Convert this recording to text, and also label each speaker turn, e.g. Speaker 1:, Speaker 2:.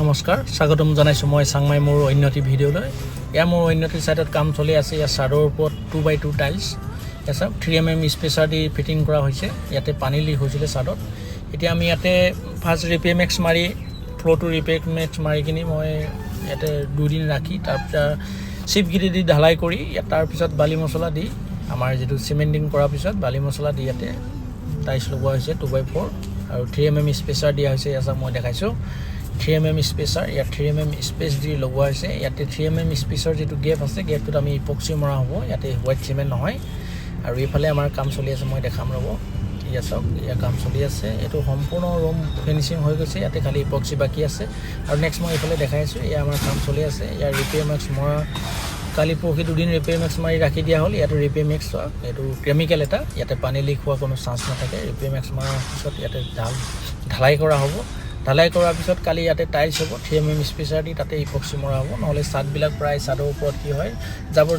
Speaker 1: নমস্কাৰ স্বাগতম জনাইছো মই চাংমাই মোৰ উন্নতি ভিডিঅ'লৈ ইয়া মোৰ উন্নতি সাইডত কাম চলি আছে ইয়া ছাদৰ ওপৰত 2x2 টাইলছ এসা 3mm স্পেচাৰ দি ফিটিং কৰা হৈছে ইয়াতে পানী লিক হৈছিল ছাদত এতিয়া আমি ইয়াতে ফাৰ্স্ট ৰিপেমেক্স মাৰি ফ্লোৰটো ৰিপেমেক্স মাৰি কিনি মই ইয়াতে 2 দিন ৰাখি তাৰপিছত চিপগিৰি দি ঢালাই কৰি তাৰ পিছত বালি মছলা দি আমাৰ যেটো সিমেন্টিং কৰাৰ পিছত বালি মছলা দি ইয়াতে টাইলছ লগোৱা হৈছে 2x4 আৰু 3mm স্পেচাৰ দিয়া হৈছে এসা মই দেখাইছো 3mm স্পেচাৰ ইয়া 3mm স্পেচ দি লগোৱা হৈছে ইয়াতে 3mm স্পেচাৰ যেটো গেপ আছে গেপটোত আমি ইপক্সি মৰা হ'ব ইয়াতে হোৱাইট সিমেন্ট নহয় আৰু ইফালে আমাৰ কাম চলি আছে মই দেখাম ৰব ইয়া সব ইয়া কাম চলি আছে এটো সম্পূৰ্ণ ৰুম ফিনিশিং হৈ গৈছে ইয়াতে খালি ইপক্সি বাকি আছে আৰু নেক্সট মই ইফালে দেখাইছো ইয়া আমাৰ কাম চলি আছে ইয়া ৰিপেমেক্স মৰা কালি পৰহি দুদিন ৰিপেমেক্স মাৰি ৰাখি দিয়া হ'ল ইয়াতে ৰিপেমেক্স এটো কেমিক্যাল এটা ইয়াতে পানী লিক হোৱা কোনো চান্স নাথাকে ৰিপেমেক্স মাৰা পিছত ইয়াতে ঢালাই কৰা হ'ব ঢালাই কৰাৰ পিছত কালি ইয়াতে টাইলছ হ'ব 3mm স্পেচাৰ দি তাতে ইপক্সি মৰা হ'ব নহলে ছাদ বিলাক প্ৰায় ছাদৰ ওপৰত কি হয় জাবৰ